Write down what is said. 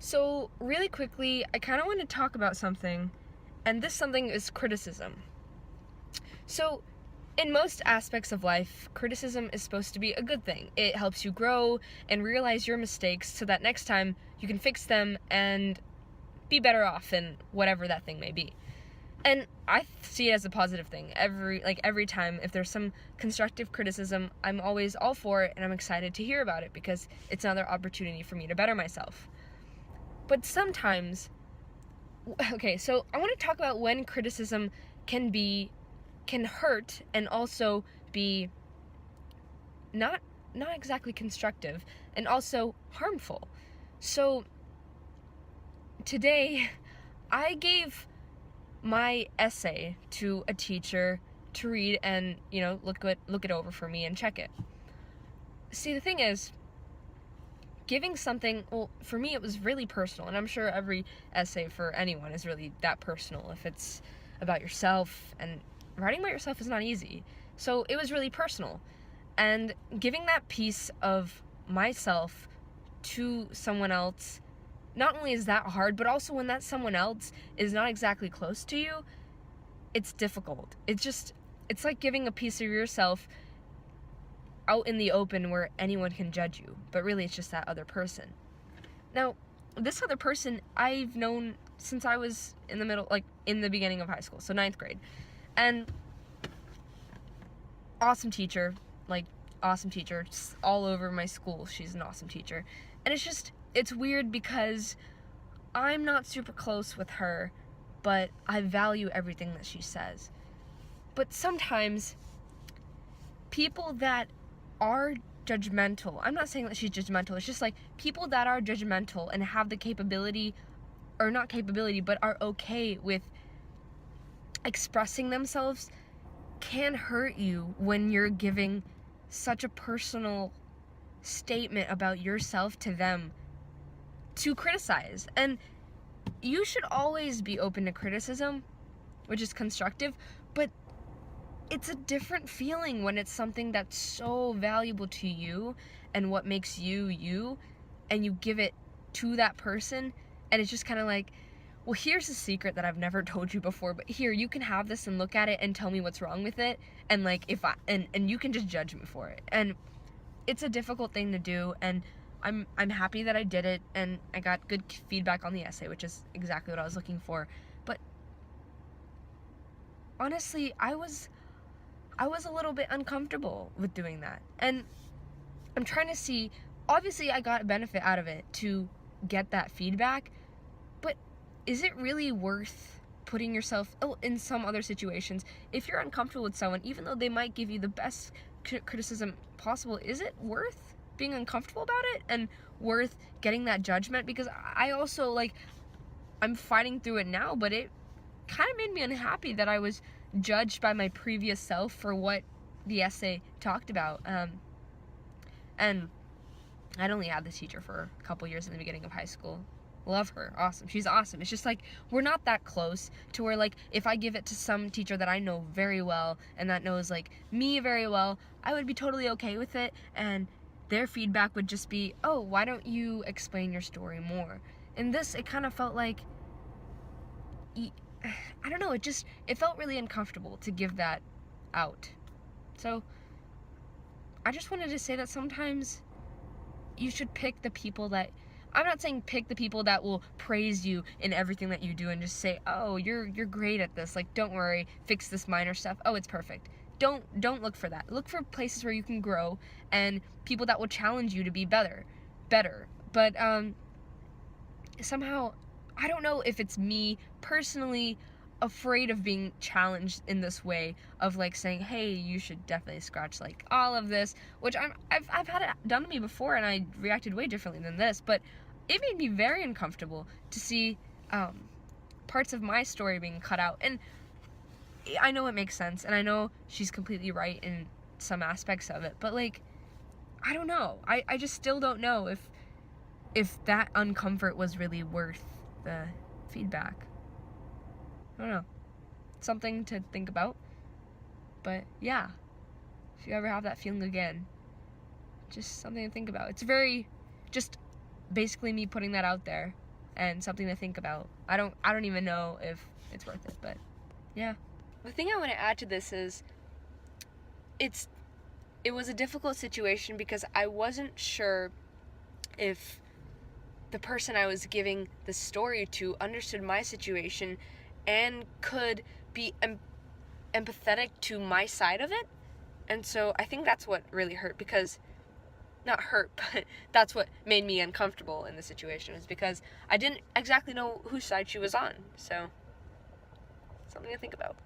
So, really quickly, I kind of want to talk about something, and this something is criticism. So, in most aspects of life, criticism is supposed to be a good thing. It helps you grow and realize your mistakes so that next time you can fix them and be better off in whatever that thing may be. And I see it as a positive thing. Every time if there's some constructive criticism, I'm always all for it and I'm excited to hear about it because it's another opportunity for me to better myself. But sometimes, okay, so I want to talk about when criticism can hurt and also be not exactly constructive and also harmful. So today I gave my essay to a teacher to read and, look it over for me and check it. See, the thing is, giving something, well, for me it was really personal, and I'm sure every essay for anyone is really that personal if it's about yourself, and writing about yourself is not easy. So it was really personal, and giving that piece of myself to someone else, not only is that hard, but also when that someone else is not exactly close to you, it's difficult. It's like giving a piece of yourself out in the open where anyone can judge you, but really it's just that other person. Now, this other person I've known since I was in the beginning of high school, so 9th grade. And awesome teacher, just all over my school, she's an awesome teacher. And it's weird because I'm not super close with her, but I value everything that she says. But sometimes people that are judgmental, I'm not saying that she's judgmental, it's just like people that are judgmental and have the capability, or not capability, but are okay with expressing themselves, can hurt you when you're giving such a personal statement about yourself to them to criticize. And you should always be open to criticism, which is constructive, but it's a different feeling when it's something that's so valuable to you and what makes you you, and you give it to that person, and it's just kind of like, well, here's a secret that I've never told you before, but here, you can have this and look at it and tell me what's wrong with it, and and you can just judge me for it. And it's a difficult thing to do, and I'm happy that I did it, and I got good feedback on the essay, which is exactly what I was looking for. But honestly, I was a little bit uncomfortable with doing that. And I'm trying to see, obviously I got a benefit out of it to get that feedback, but is it really worth putting yourself in some other situations? If you're uncomfortable with someone, even though they might give you the best criticism possible, is it worth being uncomfortable about it and worth getting that judgment? Because I also, I'm fighting through it now, but it kind of made me unhappy that I was judged by my previous self for what the essay talked about. And I'd only had this teacher for a couple years in the beginning of high school. Love her, awesome, she's awesome. It's just we're not that close to where if I give it to some teacher that I know very well and that knows me very well, I would be totally okay with it, and their feedback would just be, oh, why don't you explain your story more? In this, it kind of felt like, I don't know, it felt really uncomfortable to give that out. So I just wanted to say that sometimes you should pick the people that, I'm not saying pick the people that will praise you in everything that you do and just say, oh, you're great at this, don't worry, fix this minor stuff, oh, it's perfect. Don't look for that. Look for places where you can grow and people that will challenge you to be better. But somehow, I don't know if it's me personally afraid of being challenged in this way of saying, hey, you should definitely scratch all of this, which I've had it done to me before and I reacted way differently than this, but it made me very uncomfortable to see parts of my story being cut out. And I know it makes sense, and I know she's completely right in some aspects of it, but I don't know. I just still don't know if that uncomfort was really worth the feedback. I don't know. Something to think about. But yeah, if you ever have that feeling again, just something to think about. It's very just basically me putting that out there and something to think about. I don't even know if it's worth it, but yeah. The thing I want to add to this is it was a difficult situation because I wasn't sure if the person I was giving the story to understood my situation and could be empathetic to my side of it. And so I think that's what really hurt, because not hurt, but that's what made me uncomfortable in the situation, is because I didn't exactly know whose side she was on. So something to think about.